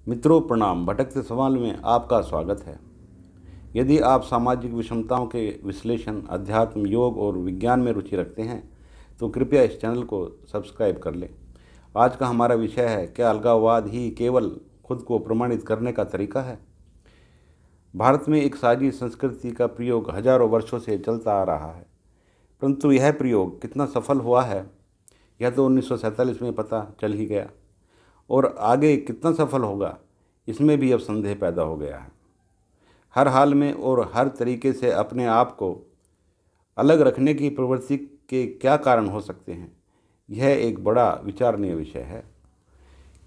मित्रों प्रणाम। भटकते सवाल में आपका स्वागत है। यदि आप सामाजिक विषमताओं के विश्लेषण, अध्यात्म, योग और विज्ञान में रुचि रखते हैं तो कृपया इस चैनल को सब्सक्राइब कर लें। आज का हमारा विषय है, क्या अलगाववाद ही केवल खुद को प्रमाणित करने का तरीका है। भारत में एक साझी संस्कृति का प्रयोग हजारों वर्षों से चलता आ रहा है, परंतु यह प्रयोग कितना सफल हुआ है यह तो 1947 में पता चल ही गया, और आगे कितना सफल होगा इसमें भी अब संदेह पैदा हो गया है। हर हाल में और हर तरीके से अपने आप को अलग रखने की प्रवृत्ति के क्या कारण हो सकते हैं, यह एक बड़ा विचारणीय विषय है।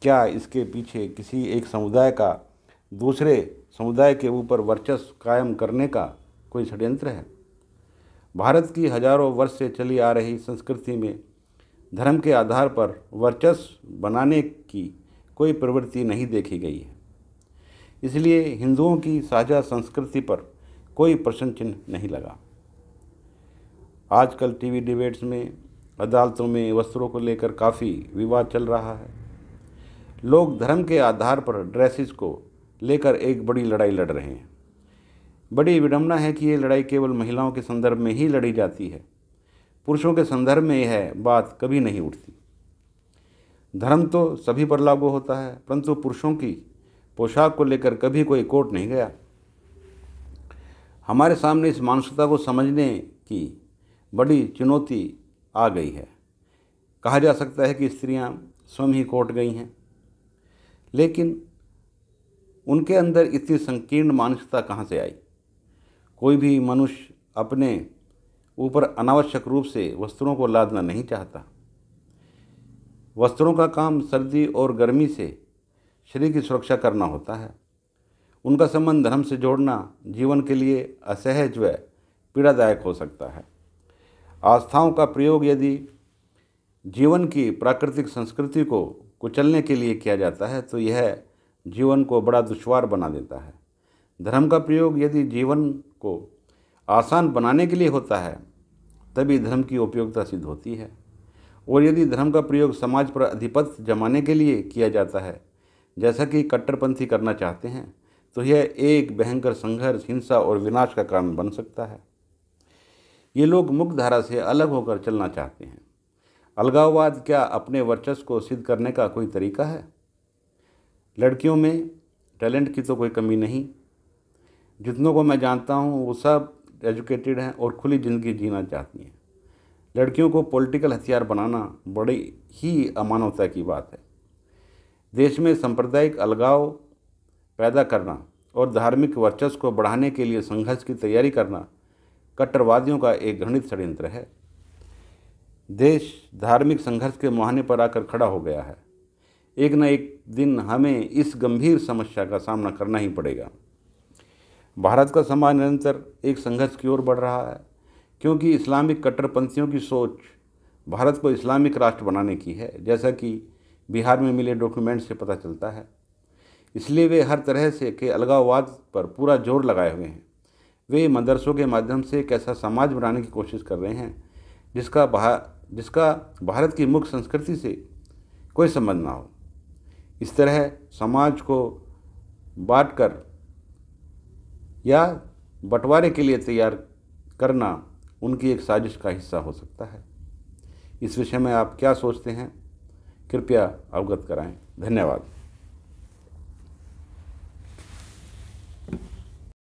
क्या इसके पीछे किसी एक समुदाय का दूसरे समुदाय के ऊपर वर्चस्व कायम करने का कोई षड्यंत्र है? भारत की हजारों वर्ष से चली आ रही संस्कृति में धर्म के आधार पर वर्चस्व बनाने की कोई प्रवृत्ति नहीं देखी गई है। इसलिए हिंदुओं की साझा संस्कृति पर कोई प्रश्न चिन्ह नहीं लगा। आजकल टीवी डिबेट्स में, अदालतों में वस्त्रों को लेकर काफ़ी विवाद चल रहा है। लोग धर्म के आधार पर ड्रेसेस को लेकर एक बड़ी लड़ाई लड़ रहे हैं। बड़ी विडंबना है कि ये लड़ाई केवल महिलाओं के संदर्भ में ही लड़ी जाती है। पुरुषों के संदर्भ में यह बात कभी नहीं उठती। धर्म तो सभी पर लागू होता है, परंतु पुरुषों की पोशाक को लेकर कभी कोई कोर्ट नहीं गया। हमारे सामने इस मानसिकता को समझने की बड़ी चुनौती आ गई है। कहा जा सकता है कि स्त्रियां स्वयं ही कोर्ट गई हैं, लेकिन उनके अंदर इतनी संकीर्ण मानसिकता कहाँ से आई? कोई भी मनुष्य अपने ऊपर अनावश्यक रूप से वस्त्रों को लादना नहीं चाहता। वस्त्रों का काम सर्दी और गर्मी से शरीर की सुरक्षा करना होता है। उनका संबंध धर्म से जोड़ना जीवन के लिए असहज व पीड़ादायक हो सकता है। आस्थाओं का प्रयोग यदि जीवन की प्राकृतिक संस्कृति को कुचलने के लिए किया जाता है तो यह जीवन को बड़ा दुश्वार बना देता है। धर्म का प्रयोग यदि जीवन को आसान बनाने के लिए होता है तभी धर्म की उपयोगिता सिद्ध होती है, और यदि धर्म का प्रयोग समाज पर आधिपत्य जमाने के लिए किया जाता है, जैसा कि कट्टरपंथी करना चाहते हैं, तो यह एक भयंकर संघर्ष, हिंसा और विनाश का कारण बन सकता है। ये लोग मुख्य धारा से अलग होकर चलना चाहते हैं। अलगाववाद क्या अपने वर्चस्व को सिद्ध करने का कोई तरीका है? लड़कियों में टैलेंट की तो कोई कमी नहीं। जितनों को मैं जानता हूँ वो सब एजुकेटेड हैं और खुली ज़िंदगी जीना चाहती हैं। लड़कियों को पॉलिटिकल हथियार बनाना बड़ी ही अमानवता की बात है। देश में सांप्रदायिक अलगाव पैदा करना और धार्मिक वर्चस्व को बढ़ाने के लिए संघर्ष की तैयारी करना कट्टरवादियों का एक घृणित षड्यंत्र है। देश धार्मिक संघर्ष के मुहाने पर आकर खड़ा हो गया है। एक न एक दिन हमें इस गंभीर समस्या का सामना करना ही पड़ेगा। भारत का समाज निरंतर एक संघर्ष की ओर बढ़ रहा है, क्योंकि इस्लामिक कट्टरपंथियों की सोच भारत को इस्लामिक राष्ट्र बनाने की है, जैसा कि बिहार में मिले डॉक्यूमेंट से पता चलता है। इसलिए वे हर तरह से के अलगाववाद पर पूरा जोर लगाए हुए हैं। वे मदरसों के माध्यम से एक ऐसा समाज बनाने की कोशिश कर रहे हैं जिसका भारत की मुख्य संस्कृति से कोई संबंध ना हो। इस तरह समाज को बांटकर या बंटवारे के लिए तैयार करना उनकी एक साजिश का हिस्सा हो सकता है। इस विषय में आप क्या सोचते हैं, कृपया अवगत कराएं। धन्यवाद।